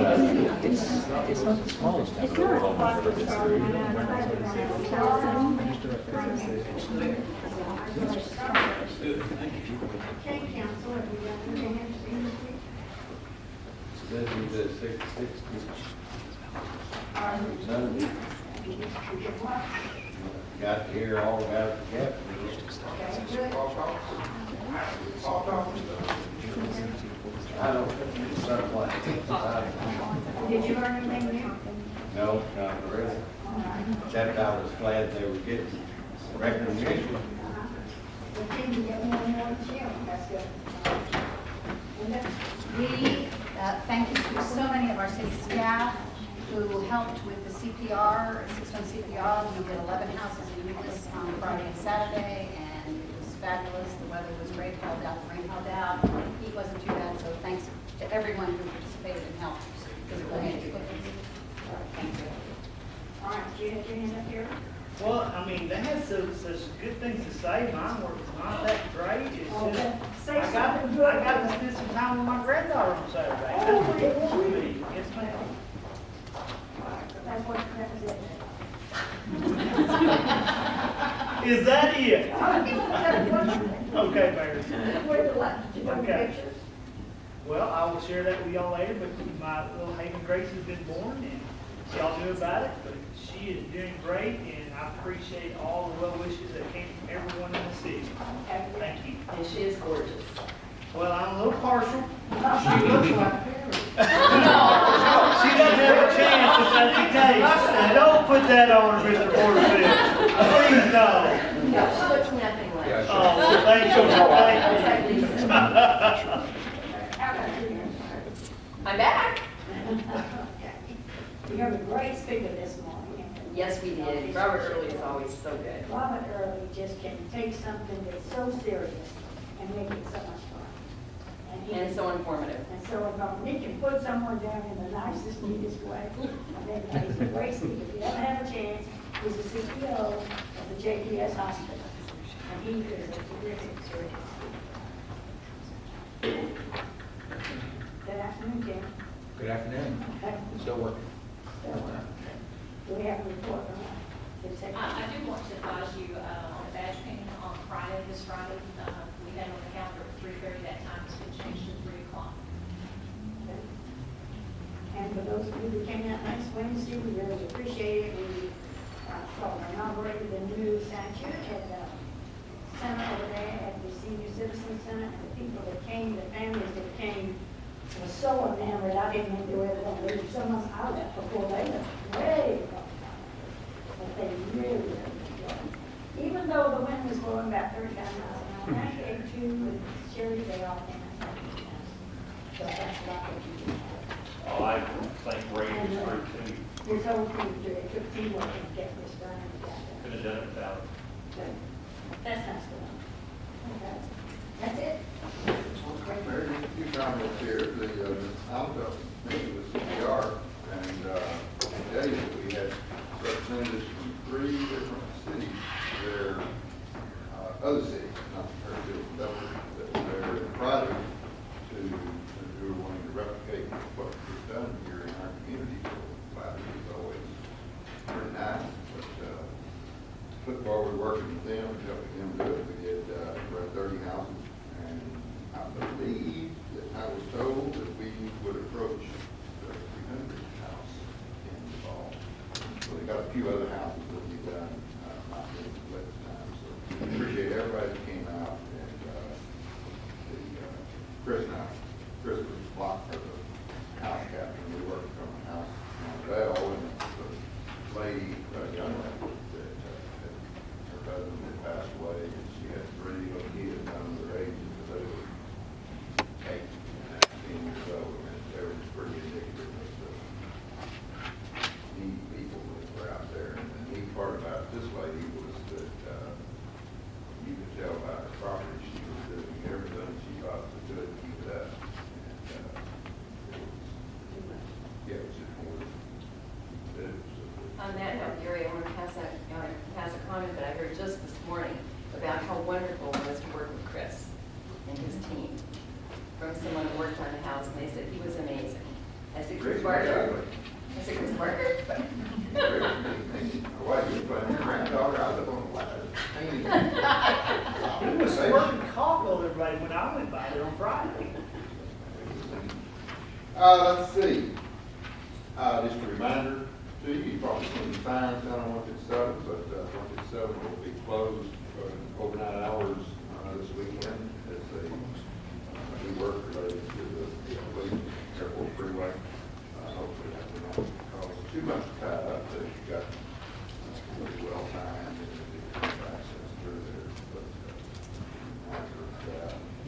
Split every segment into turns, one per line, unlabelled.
It's not the smallest town.
PreCouncil, have you got anything interesting this week?
This is the 660. Sunday. Got to hear all about the captain. I don't think something like
Did you learn anything new?
No, not really. Except I was glad they were getting recognition.
We seem to get more and more chill, that's good.
We thank you to so many of our city staff who helped with the CPR, system CPR. We did 11 houses in Unis on Friday and Saturday, and it was fabulous. The weather was great, held out, the rain held out. The heat wasn't too bad, so thanks to everyone who participated and helped. Thank you. Thank you.
All right, do you have your hand up here?
Well, I mean, they had such good things to say. Mine were not that great. It's just,
Say
I got
something good.
to spend some time with my granddaughter on Saturday. That's what it was for me. Yes, ma'am.
That's what, that was it.
Is that it? Okay, Mayor.
Where's the lunch? Did you want
Okay.
pictures?
Well, I will share that with y'all later, but my little Haven Grace has been born, and y'all knew about it, but she is doing great, and I appreciate all the well wishes that came from everyone in the city. Thank you.
And she is gorgeous.
Well, I'm a little partial.
She looks like
She doesn't have a chance if that's the case. Don't put that on her, Mr. Porterfield. Please no.
No, she looks nothing like her.
Oh, thank you, thank you.
I'm back.
You have a great speaker this morning.
Yes, we did. Robert Early is always so good.
Robert Early just can take something that's so serious and make it so much fun. he-
And so informative.
And so he can put someone down in the nicest, neatest way. And then he's a great speaker. If you ever have a chance, he's the CEO of the JPS Hospital. And he is a terrific speaker. Good afternoon, Jim.
Good afternoon. Still working.
Do we have a report from the secretary?
I do want to advise you on the badge painting on Friday, this Friday. We had on the calendar at 3:30, that time has been changed to 3 o'clock.
And for those of you who came out next Wednesday, we really appreciate it. We inaugurated the new statue at the center over there at the Senior Citizen Center. And the people that came, the families that came, were so enamored. I didn't think they were ever going to leave so much out of it before they left. Way gone. But they really, really enjoyed it. Even though the wind was blowing about 35 miles an hour, that day too, and Sherry, they all came out. So that's a lot of you.
Oh, I think Ray was great too.
This whole team, it took teamwork to get this done. And we got
Could
that.
have done it without.
Good. That's nice to know. Okay. That's it?
Mayor, a few comments here. The Alta meeting with CPR, and today we had representatives from 3 different cities. They're other cities, not Fairfield, that they're invited to who are wanting to replicate what we've done here in our community. Flattery is always pretty nice, but look forward to working with them and helping them do it. We did around 30 houses, and I believe that I was told that we would approach the 300 house in the fall. So we got a few other houses that we've done, not in the time. So we appreciate everybody that came out, and Chris and I, Chris was blocked for the house captain. We worked from a house on Bell, and the lady, young lady, that her husband had passed away, and she had 3 little kids under their age, so they were 8 and 19 years old, and they were pretty indicative of the needy people that were out there. And then he Ricky,
Barker.
ugly.
Is it Chris Barker?
Why, you playing your granddaughter, I live on the ladder.
He was squirting coffee on everybody when I went by there on Friday.
Let's see. Just a reminder to you, you probably seen the signs down on 157, but 157 will be closed for overnight hours this weekend as they do work related to the Cleveland Airport Freeway. Hopefully that will not cause too much tie up, that you got pretty well timed and the access through there.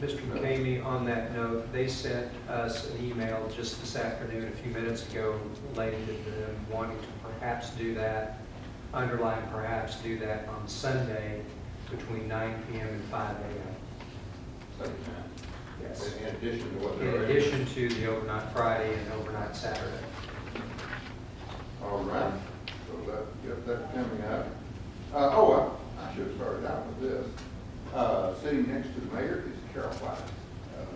But,
Mr. McCamey, on that note, they sent us an email just this afternoon, a few minutes ago, related to them wanting to perhaps do that, underline perhaps do that on Sunday between 9 p.m. and 5 a.m.
second time.
Yes.
In addition to what
In
they're.
addition to the overnight Friday and overnight Saturday.
All right, so get that coming up. I should have started out with this. Sitting next to the mayor is Carol White.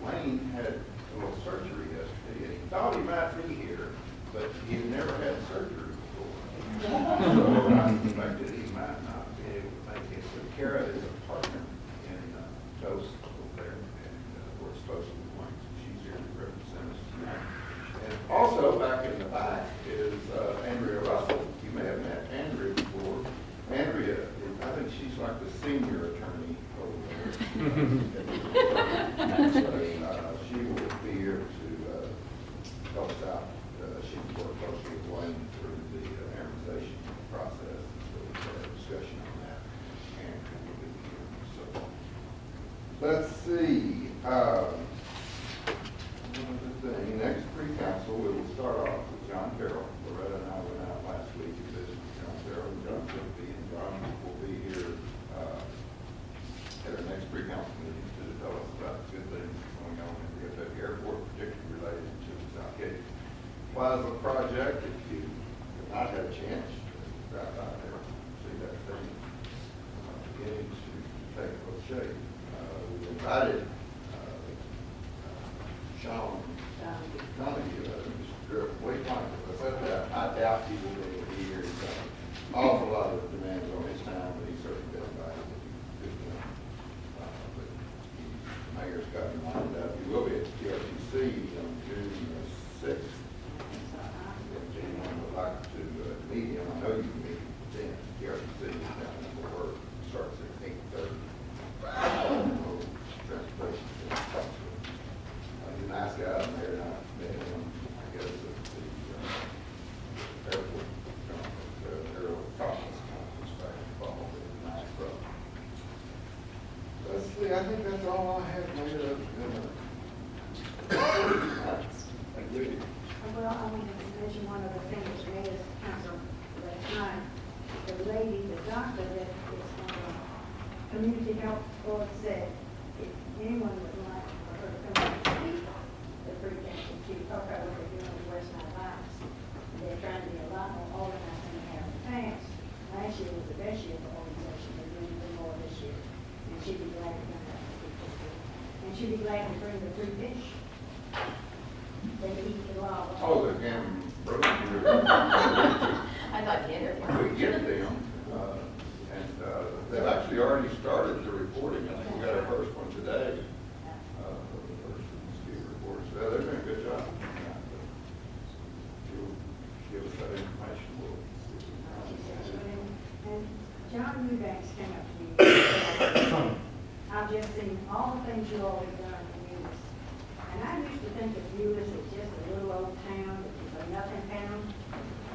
Wayne had a little surgery yesterday, and he thought he might be here, but he had never had surgery before. So I suspected he might not be able to make it. So Kara is a partner in Toast over there, and we're supposed to be Wayne, so she's here to represent us tonight. And also back in the back is Andrea Russell. You may have met Andrea before. Andrea, I think she's like the senior attorney over there. So she will be here to help us out. She will work closely with Wayne through the amortization process. So we've had a discussion on that. And we'll be here. So let's see. Next PreCouncil, we will start off with John Carroll. Loretta and I went out last week to visit John Carroll, and John will be, and John will be here at our next PreCouncil meeting to tell us about the good things going on at the FF Airport, particularly related to the Southgate Plaza project. If you have not had a chance to drive by there, see that thing beginning to take a little shape. We invited Sean Donahue, Mr. Wade Michael. I said that I doubt he will be able to be here. He's got an awful lot of demands on his time, but he's certainly been invited to do good things. But the mayor's got him lined up. He will be at the TRTC on June 6th. If anyone would like to meet him, I know you can meet him then. TRTC is down in the work, starts at 8:30. Transportation. He's a nice guy out there, and I met him, I guess, at the airport conference, aero conference back in the fall. It was a nice brother. Let's see, I think that's all I have made up. Thank you.
Well, I wanted to mention one other thing that we made as council last night. The lady, the doctor that is on the community health board said, if anyone would like for her to come and speak, the PreCouncil, she talked about what they're doing with West Nile Lions. They're trying to be a lot more organized than they have in the past. Last year was the best year for organization, they're doing even more this year. And she'd be glad to come back and speak this year. And she'd be glad to bring the free fish. They eat the raw.
Oh, the game broke.
I thought you had
We get them, and they've actually already started the reporting. I think we got our first one today. The first ski reports. They're doing a good job. If you'll give us that information, we'll.
And John Eubanks came up to me. I've just seen all the things you all have done in Eunice. And I used to think of Eunice as just a little old town, it was a nothing town.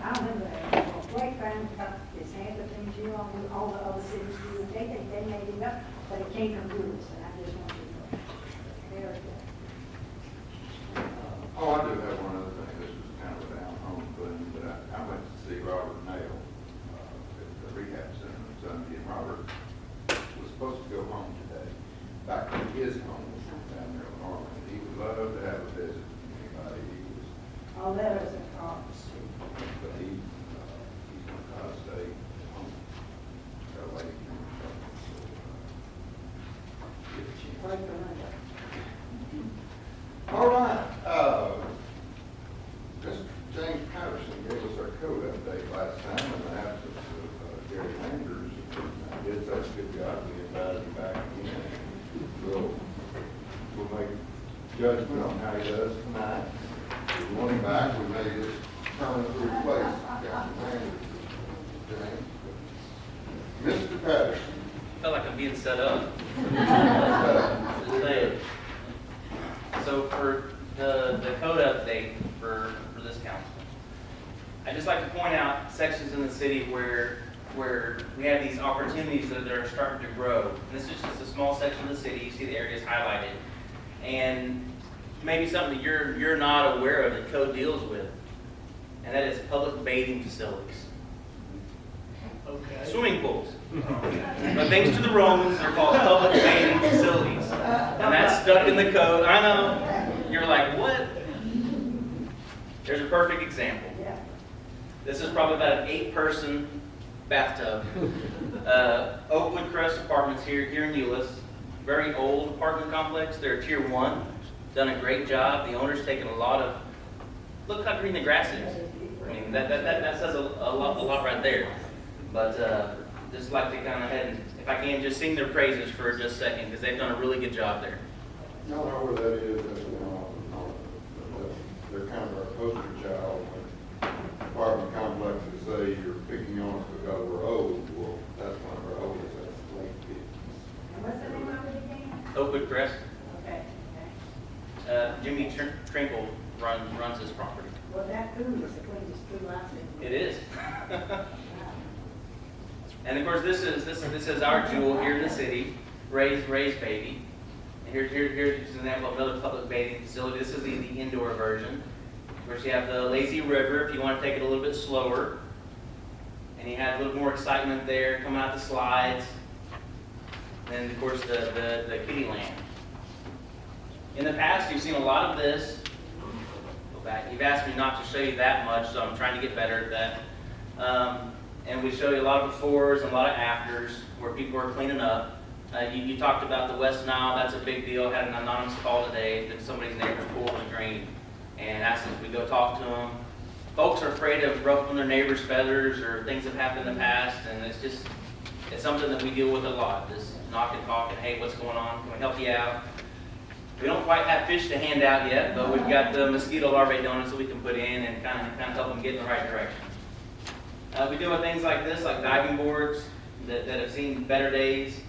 I remember Wake Found this half the things you all do, all the other cities do, they think they made it up, but it came from Eunice, and I just want you to know. Very good.
Oh, I do have one other thing. This is kind of a down-home thing, but I went to see Robert Nail at the rehab center on Sunday, and Robert was supposed to go home today, back to his home down there in Norman. He would love to have a visit from anybody. He was,
All that was across the street.
but he's going to try to stay at home. Got a lady coming from, so get a chance.
Right for Monday.
All right, just last time in the absence of Gary Landers. He did such a good job, we invited him back again. We'll make judgment on how he does tonight. If we want him back, we may just permanently replace Captain Landers. Okay? Mr. Patterson.
Felt like I'm being set up. Just saying. So for the code update for this council, I'd just like to point out sections in the city where we have these opportunities that are starting to grow. And this is just a small section of the city. You see the areas highlighted. And maybe something that you're not aware of that code deals with. And that is public bathing facilities.
Okay.
Swimming pools. But thanks to the Romans, they're called public bathing facilities. And that's stuck in the code. I know. You're like, what? There's a perfect example. This is probably about an 8-person bathtub. Oakwood Crest Apartments here in Euless. Very old apartment complex. They're tier 1. Done a great job. The owner's taken a lot of, look how green the grass is. I mean, that says a lot right there. But just like to kind of head and, if I can, just sing their praises for just a second, because they've done a really good job there.
I don't know where that is, they're kind of our poster child when apartment complexes say you're picking on us because we're old. Well, that's one of our oldest, that's late kids.
And what's the name of it again?
Oakwood Crest.
Okay,
Jimmy Trinkle runs this property.
well, that pool is the cleanest pool I've seen.
It is. And of course, this is our jewel here in the city, Ray's Baby. And here's an example of another public bathing facility. This is the indoor version. Of course, you have the lazy river if you want to take it a little bit slower. And you have a little more excitement there coming out the slides. And of course, the kiddie land. In the past, you've seen a lot of this. Go back. You've asked me not to show you that much, so I'm trying to get better at that. And we show you a lot of befores and a lot of afters where people are cleaning up. You talked about the West Nile. That's a big deal. Had an anonymous call today that somebody's neighbor's pool was drained, and asked if we go talk to them. Folks are afraid of ruffling their neighbor's feathers, or things have happened in the past, and it's something that we deal with a lot. Just knocking, talking, hey, what's going on? Can we help you out? We don't quite have fish to hand out yet, but we've got the mosquito larvae donuts that we can put in and kind of help them get in the right direction. We deal with things like this, like diving boards that have seen better days,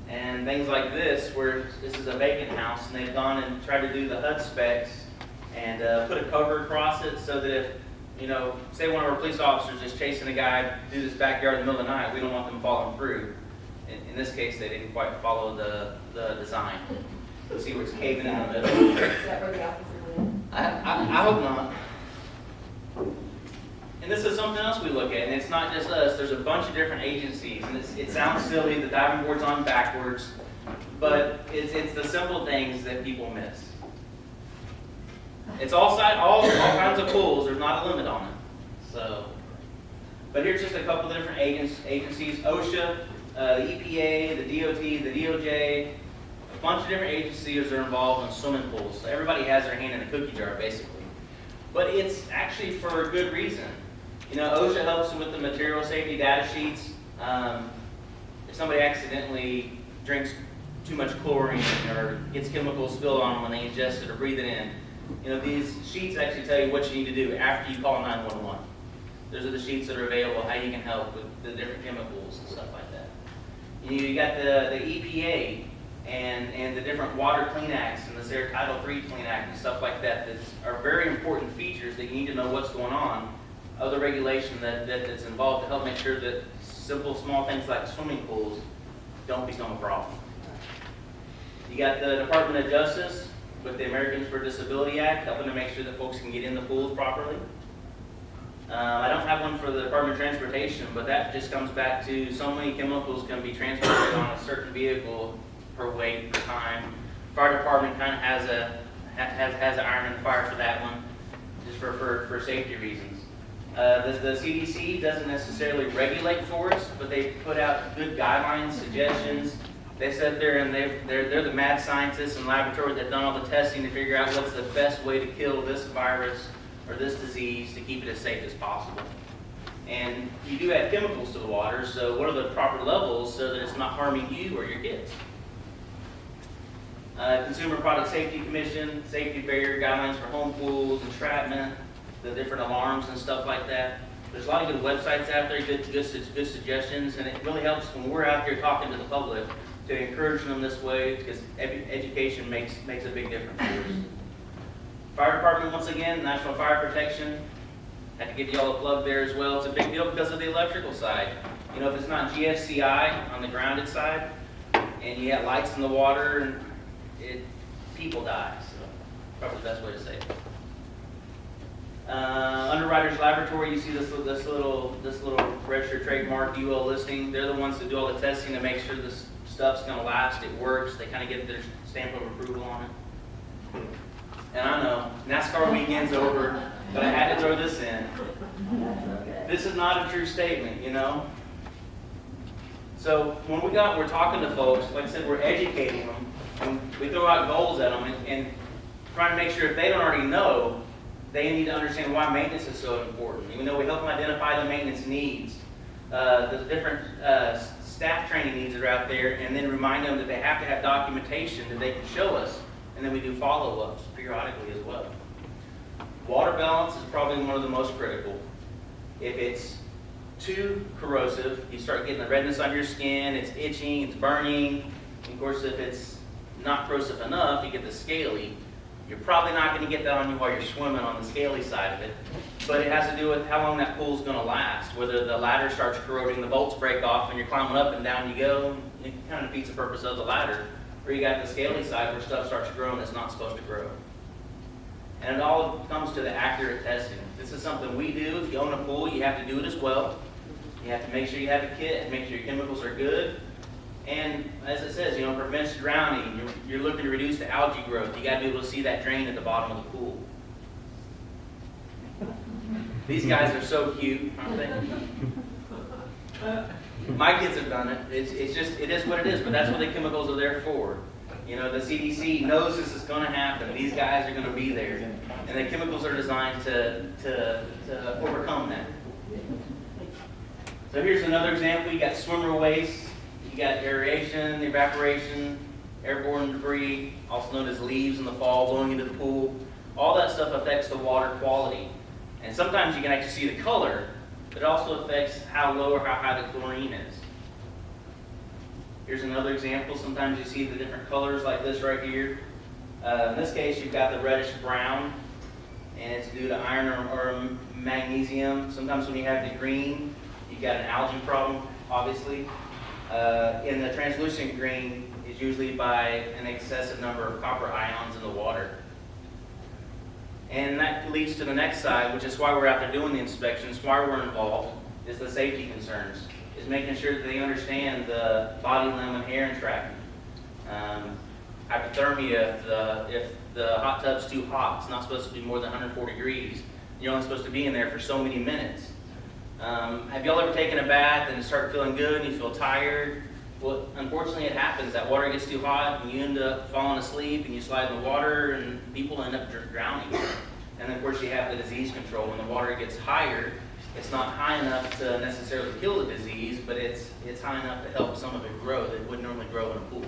and things like this, where this is a vacant house, and they've gone and tried to do the HUD specs and put a cover across it so that if, say one of our police officers is chasing a guy through this backyard in the middle of the night, we don't want them falling through. In this case, they didn't quite follow the design. You see where it's caving in the middle.
Is that where the officer lives?
I hope not. And this is something else we look at, and it's not just us. There's a bunch of different agencies, and it sounds silly, the diving board's on backwards, but it's the simple things that people miss. It's all kinds of pools. There's not a limit on it. So, but here's just a couple of different agencies: OSHA, the EPA, the DOT, the DOJ. A bunch of different agencies are involved in swimming pools. So everybody has their hand in a cookie jar, basically. But it's actually for a good reason. OSHA helps them with the material safety data sheets. If somebody accidentally drinks too much chlorine or gets chemicals spilled on them when they ingest it or breathe it in, these sheets actually tell you what you need to do after you call 911. Those are the sheets that are available, how you can help with the different chemicals and stuff like that. You got the EPA and the different Water Clean Acts and this Air Title III Clean Act and stuff like that are very important features that you need to know what's going on, other regulation that's involved to help make sure that simple, small things like swimming pools don't become a problem. You got the Department of Justice with the Americans with Disabilities Act, helping to make sure that folks can get in the pools properly. I don't have one for the Department of Transportation, but that just comes back to so many chemicals can be transported on a certain vehicle per weight, per time. Fire department kind of has an iron in the fire for that one, just for safety reasons. The CDC doesn't necessarily regulate for us, but they put out good guidelines, suggestions. They sit there and they're the mad scientists in laboratory that done all the testing to figure out what's the best way to kill this virus or this disease to keep it as safe as possible. And you do add chemicals to the water, so what are the proper levels so that it's not harming you or your kids? Consumer Product Safety Commission, safety barrier guidelines for home pools, entrapment, the different alarms and stuff like that. There's a lot of good websites out there, good suggestions, and it really helps when we're out there talking to the public to encourage them this way, because education makes a big difference for us. Fire Department, once again, National Fire Protection. Had to give you all a plug there as well. It's a big deal because of the electrical side. You know, if it's not GFCI on the grounded side, and you have lights in the water, people die. So probably the best way to say it. Underwriters Laboratory, you see this little registered trademark UL listing. They're the ones that do all the testing to make sure this stuff's going to last. It works. They kind of get their stamp of approval on it. And I know NASCAR weekend's over, but I had to throw this in. This is not a true statement, you know. So when we're talking to folks, like I said, we're educating them, and we throw out goals at them, and trying to make sure if they don't already know, they need to understand why maintenance is so important. Even though we help them identify the maintenance needs, the different staff training needs that are out there, and then remind them that they have to have documentation that they can show us, and then we do follow-ups periodically as well. Water balance is probably one of the most critical. If it's too corrosive, you start getting the redness on your skin, it's itching, it's burning. And of course, if it's not corrosive enough, you get the scaly. You're probably not going to get that on you while you're swimming on the scaly side of it. But it has to do with how long that pool's going to last. Whether the ladder starts corroding, the bolts break off, and you're climbing up and down you go, it kind of defeats the purpose of the ladder. Or you got the scaly side where stuff starts growing that's not supposed to grow. And it all comes to the accurate testing. This is something we do. If you own a pool, you have to do it as well. You have to make sure you have a kit, make sure your chemicals are good. And as it says, you know, prevents drowning. You're looking to reduce the algae growth. You got to be able to see that drain at the bottom of the pool. These guys are so cute, aren't they? My kids have done it. It is what it is, but that's what the chemicals are there for. You know, the CDC knows this is going to happen. These guys are going to be there. And the chemicals are designed to overcome that. So here's another example. You got swimmer waste. You got aeration, evaporation, airborne debris, also known as leaves in the fall blowing into the pool. All that stuff affects the water quality. And sometimes you can actually see the color, but it also affects how low or how high the chlorine is. Here's another example. Sometimes you see the different colors like this right here. In this case, you've got the reddish brown, and it's due to iron or magnesium. Sometimes when you have the green, you've got an algae problem, obviously. In the translucent green is usually by an excessive number of copper ions in the water. And that leads to the next side, which is why we're out there doing the inspections, why we're involved, is the safety concerns, is making sure that they understand the body, limb, and hair entrapment. Hypothermia, if the hot tub's too hot, it's not supposed to be more than 140 degrees. You're only supposed to be in there for so many minutes. Have y'all ever taken a bath and start feeling good and you feel tired? Well, unfortunately it happens. That water gets too hot and you end up falling asleep and you slide in the water and people end up drowning. And then of course you have the disease control. When the water gets higher, it's not high enough to necessarily kill the disease, but it's high enough to help some of it grow that wouldn't normally grow in a pool.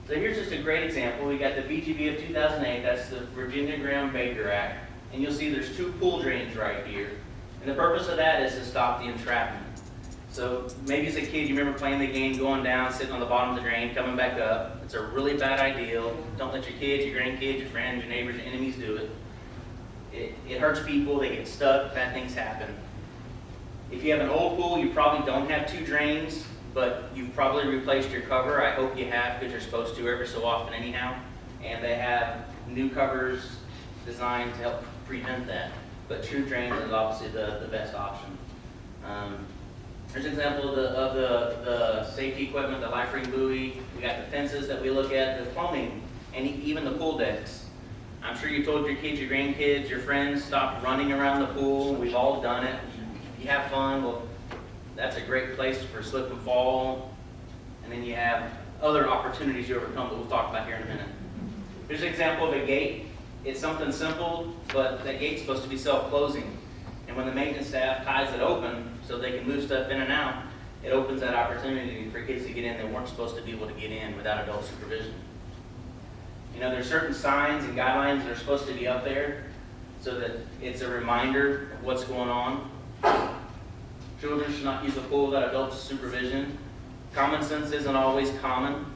So here's just a great example. We got the VGB of 2008, that's the Virginia Graham-Baker Act. And you'll see there's 2 pool drains right here. And the purpose of that is to stop the entrapment. So maybe as a kid, you remember playing the game, going down, sitting on the bottom of the drain, coming back up. It's a really bad idea. Don't let your kids, your grandkids, your friends, your neighbors, your enemies do it. It hurts people, they get stuck, bad things happen. If you have an old pool, you probably don't have 2 drains, but you've probably replaced your cover. I hope you have, because you're supposed to every so often anyhow. And they have new covers designed to help prevent that. But true drains is obviously the best option. Here's an example of the safety equipment, the life ring buoy. We got the fences that we look at, the plumbing, and even the pool decks. I'm sure you told your kids, your grandkids, your friends, stop running around the pool. We've all done it. You have fun. Well, that's a great place for slip and fall. And then you have other opportunities you overcome that we'll talk about here in a minute. Here's an example of a gate. It's something simple, but that gate's supposed to be self-closing. And when the maintenance staff ties it open so they can move stuff in and out, it opens that opportunity for kids to get in that weren't supposed to be able to get in without adult supervision. You know, there's certain signs and guidelines that are supposed to be up there so that it's a reminder of what's going on. Children should not use a pool without adult supervision. Common sense isn't always common,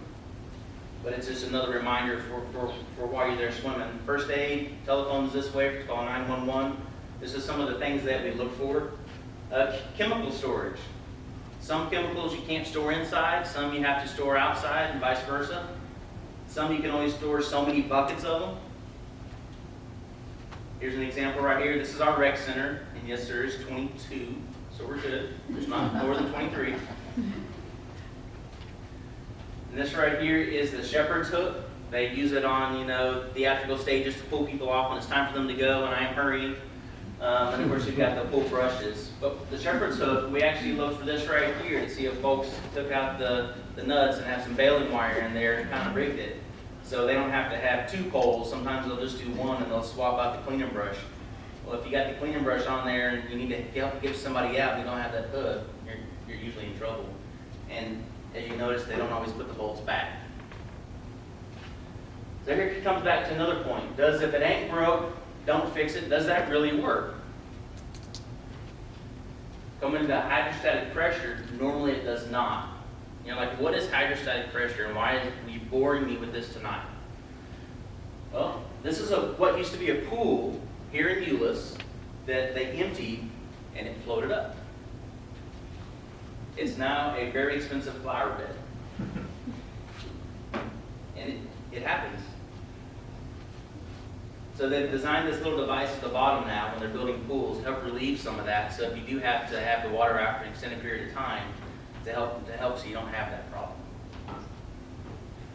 but it's just another reminder for while you're there swimming. First aid, telephones this way, call 911. This is some of the things that we look for. Chemical storage. Some chemicals you can't store inside, some you have to store outside, and vice versa. Some you can only store so many buckets of them. Here's an example right here. This is our rec center, and yes, there is 22, so we're good. There's not more than 23. And this right here is the shepherd's hook. They use it on, theatrical stages to pull people off when it's time for them to go, and I am hurrying. And of course, we've got the pull brushes. But the shepherd's hook, we actually looked for this right here to see if folks took out the nuts and have some baling wire in there and kind of rigged it. So they don't have to have two poles. Sometimes they'll just do one and they'll swap out the cleaning brush. Well, if you got the cleaning brush on there and you need to help get somebody out and you don't have that hook, you're usually in trouble. And as you notice, they don't always put the bolts back. So here it comes back to another point. If it ain't broke, don't fix it. Does that really work? Coming to hydrostatic pressure, normally it does not. You're like, what is hydrostatic pressure and why are you boring me with this tonight? Well, this is what used to be a pool here in Euless that they emptied and it floated up. It's now a very expensive flower bed. And it happens. So they've designed this little device at the bottom now when they're building pools to help relieve some of that. So if you do have to have the water out for an extended period of time, to help so you don't have that problem.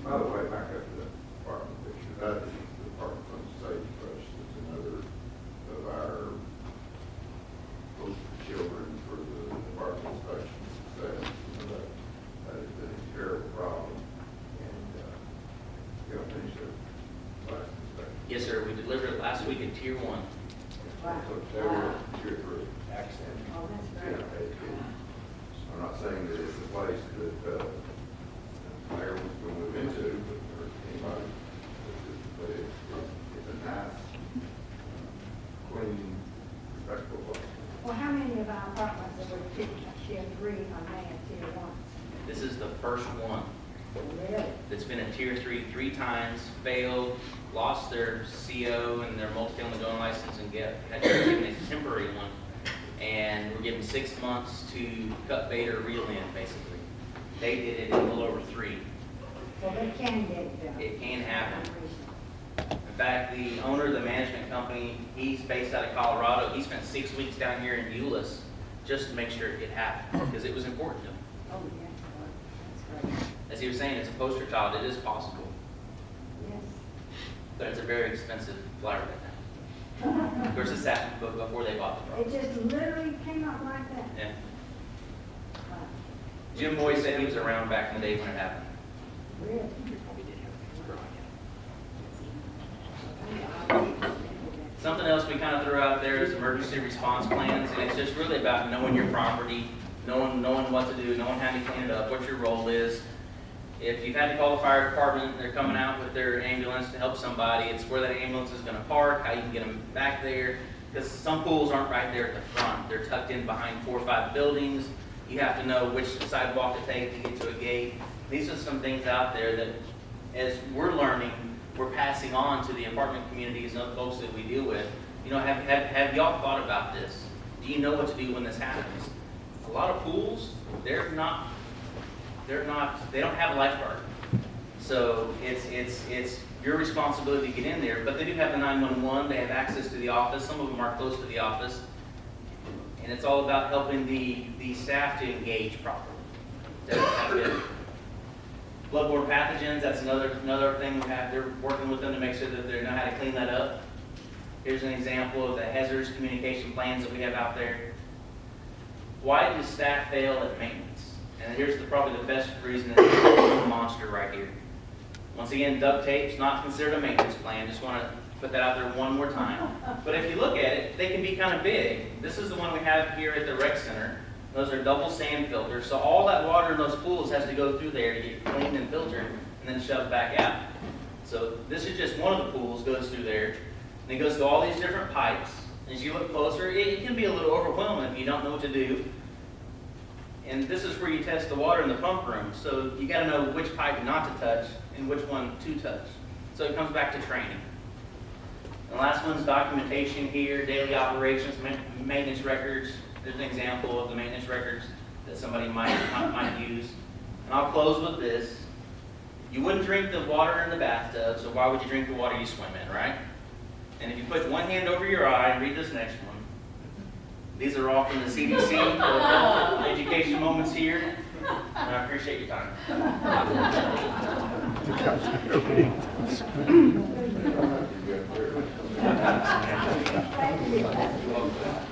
By the way, back up to the apartment picture, that is the apartment from Sagebrush. That's another of our poster children for the apartment inspection. That has been a terrible problem. And you know, finish the last inspection.
Yes, sir. We delivered it last week in Tier 1.
Wow.
So they were Tier 3.
Accent.
Oh, that's
Yeah,
great.
I'm not saying that it's a place that mayor was going to move into, or anybody, but it's a nice, clean, respectable place.
Well, how many of our apartments that were Tier 3 are now Tier 1?
This is the first one
Really?
that's been a Tier 3 3 times, failed, lost their CO and their multi-family dwelling license, and had to give a temporary one. And we're given 6 months to cut bait or reel in, basically. They did it in a little over 3.
So they can get it done.
It can happen. In fact, the owner of the management company, he's based out of Colorado. He spent 6 weeks down here in Euless just to make sure it happened, because it was important to him.
Oh, yeah, that's great.
As he was saying, it's a poster child. It is possible,
Yes.
but it's a very expensive flower bed now. Of course, it's happened before they bought the
It
property.
just literally came out like that.
Yeah.
Wow.
Jim Boy said he was around back in the day when it happened.
Really?
Something else we kind of threw out there is emergency response plans, and it's just really about knowing your property, knowing what to do, knowing how to clean it up, what your role is. If you've had to call the fire department, they're coming out with their ambulance to help somebody, it's where that ambulance is going to park, how you can get them back there, because some pools aren't right there at the front. They're tucked in behind 4 or 5 buildings. You have to know which sidewalk to take to get to a gate. These are some things out there that, as we're learning, we're passing on to the apartment communities and other folks that we deal with. You know, have y'all thought about this? Do you know what to do when this happens? A lot of pools, they don't have a lifeguard. So it's your responsibility to get in there, but they do have the 911, they have access to the office, some of them are close to the office. And it's all about helping the staff to engage properly. Bloodborne pathogens, that's another thing we have. They're working with them to make sure that they know how to clean that up. Here's an example of the hazardous communication plans that we have out there. Why do staff fail at maintenance? And here's probably the best reason, is this monster right here. Once again, duct tape's not considered a maintenance plan. Just want to put that out there one more time. But if you look at it, they can be kind of big. This is the one we have here at the rec center. Those are double sand filters, so all that water in those pools has to go through there to get cleaned and filtered and then shoved back out. So this is just one of the pools, goes through there, and it goes to all these different pipes. As you look closer, it can be a little overwhelming if you don't know what to do. And this is where you test the water in the pump room, so you gotta know which pipe not to touch and which one to touch. So it comes back to training. The last one's documentation here, daily operations, maintenance records. There's an example of the maintenance records that somebody might use. And I'll close with this. You wouldn't drink the water in the bathtub, so why would you drink the water you swim in, right? And if you put one hand over your eye and read this next one, these are all from the CDC, education moments here, and I appreciate your time.
Thank you.